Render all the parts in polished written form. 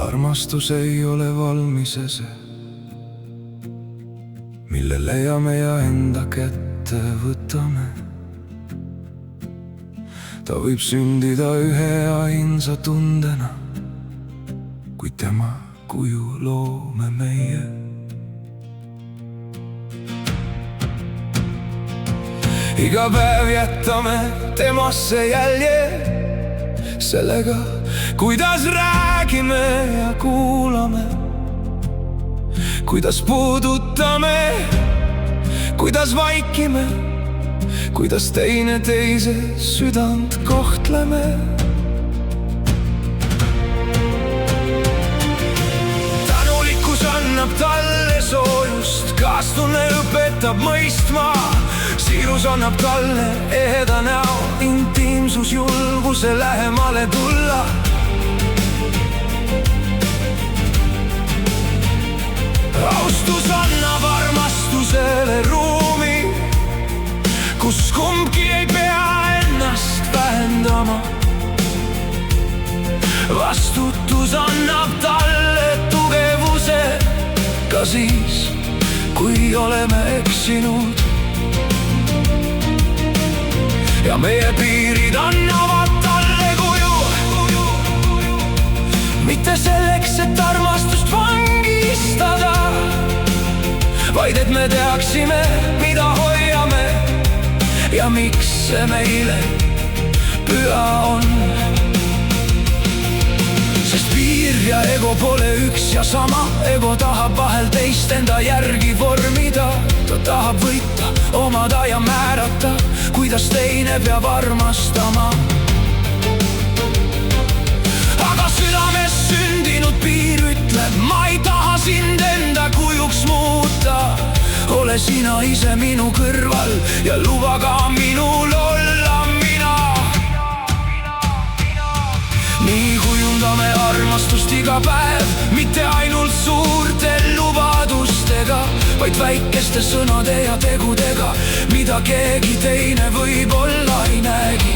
armastus ei ole valmisese, mille leiame ja enda kätte võtame. Ta võib sündida ühe ainsa tundena, kui tema kuju loome meie. Iga päev jätame temasse jälje sellega, kuidas räägime ja kuulame, kuidas puudutame, kuidas vaikime, kuidas teineteise südant kohtleme. Tänulikkus annab talle soojust, kaastunne õpetab mõistma, siirus annab talle eheda näo, intiimsus julguse lähemale tulla. Austus annab armastusele ruumi, kus kumbki ei pea ennast vähendama. Vastutus annab talle tugevuse, ka siis, kui oleme eksinud. Ja meie piirid annavad talle kuju, mitte selleks, et armastust vangistada, vaid et me teaksime, mida hoiame ja miks see meile püha on. Sest piir ja ego pole üks ja sama, ego tahab vahel teist enda järgi vormida. Ta tahab võita, omada ja määrata, kuidas teine peab armastama. Aga südames sündinud piir ütleb, ma ei taha sind enda kujuks muuta. Ole sina ise minu kõrval ja luba ka minul olla mina. Nii kujundame armastust iga päev, mitte ainult suurte lubadustega, vaid väikeste sõnade ja tegudega, mida keegi teine võib-olla ei näegi.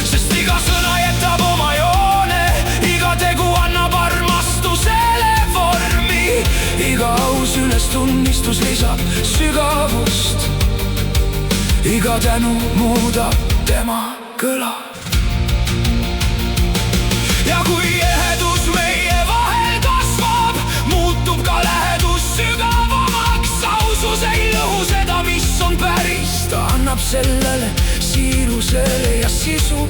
Sest iga sõna jätab oma joone, iga tegu annab armastusele vormi, iga aus ülestunnistus lisab sügavust, iga tänu muudab tema kõla. Ja kui ehedus meie vahel kasvab, muutub ka lähedus sügavamaks. Ausus ei lõhu seda, mis on päris, ta annab sellele siirusele ja sisu.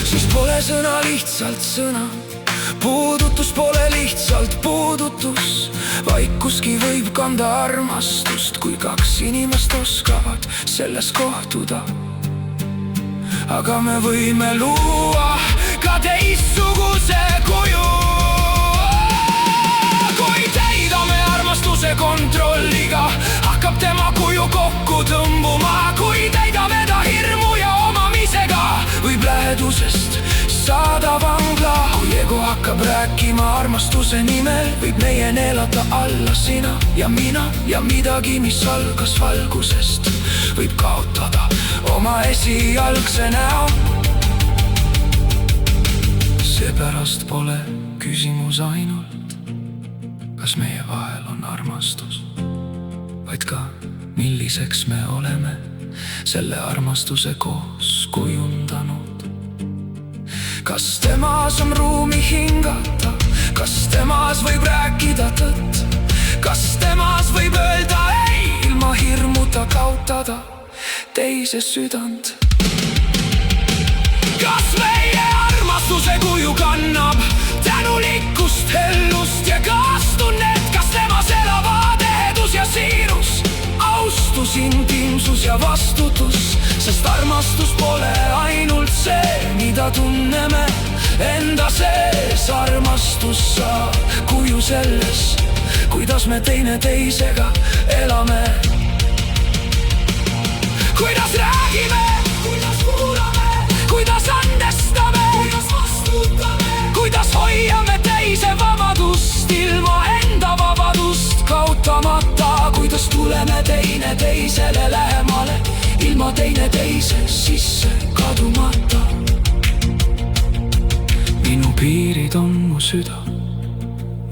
Siis pole sõna lihtsalt sõna, puudutus pole lihtsalt puudutus. Vaikuski võib kanda armastust, kui kaks inimest oskavad selles kohtuda. Aga me võime luua ka teistsuguse kuju, kui täidame armastuse kontrolliga, hakkab tema kuju kokku tõmbuma. Kui täidame ta hirmu ja omamisega, võib lähedusest saada vangla. Kui ego hakkab rääkima armastuse nimel, võib meie neelata alla sina ja mina. Ja midagi, mis algas valgusest, võib kaotada oma esialgse näo. Seepärast pole küsimus ainult, kas meie vahel on armastus, vaid ka milliseks me oleme selle armastuse koos kujundanud. Kas temas on ruumi hingata, kas temas võib rääkida tõtt, kas temas võib öelda ei, ilma hirmuta kaotada teise südant. Kas meie armastuse kuju kannab tänulikkust, hellust ja kaastunnet, kas temas elavad ehedus ja siirus, austus, intiimsus ja vastutus. Sest armastus pole ainult see, mida tunneme enda sees. Armastus saab kuju selles, kuidas me teineteisega elame. Kuidas räägime, kuidas kuulame, kuidas andestame, kuidas vastutame, kuidas hoiame teise vabadust ilma enda vabadust kaotamata. Kuidas tuleme teineteisele lähemale ilma teineteise sisse kadumata. piirid on mu süda,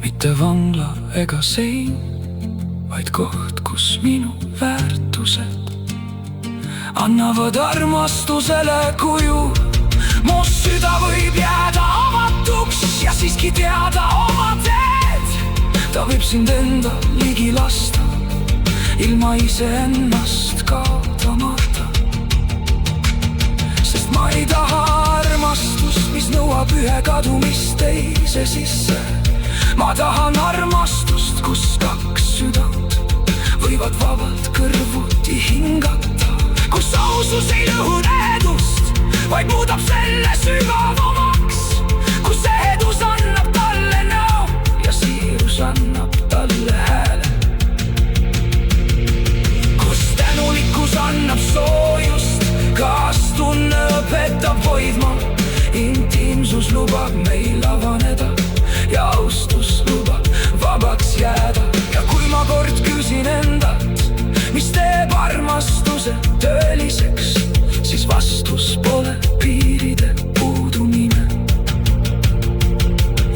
mitte vangla ega sein, vaid koht, kus minu väärtused annavad armastusele kuju. Mu süda võib jääda avatuks ja siiski teada oma teed. Ta võib sind enda ligi lasta, ilma iseennast kaotamata. Sest ma ei taha armastust, mis nõuab ühe kadumist teise sisse. Ma tahan armastust, kus kaks südant võivad vabalt kõrvuti hingata. Kus ausus ei lõhu needust, vaid muudab selle sügavamaks. Kus edus annab talle näo ja siirus annab talle hääle. Kus tänulikkus annab soojust, kaastunne õpetab hoidma. Intiimsus lubab meil avaneda ja austus lubab vabaks jääda. Ja kui ma kord küsin endalt, mis teeb armastuse tõeliseks, siis vastus pole piiride puudumine.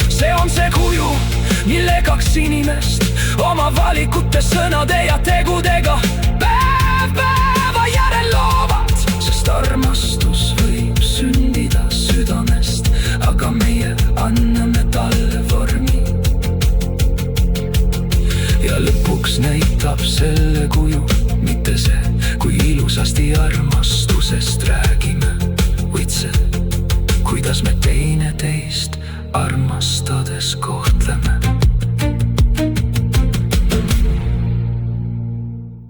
See on see kuju, mille kaks inimest oma valikute, sõnade ja tegudega päev päeva järel loovad. Sest armastus võib sündida südamest, aga meie anname talle vormi. Ja lõpuks näitab selle kuju mitte see, kui ilusasti armastusest räägime, vaid see, kuidas me teineteist armastades kohtleme.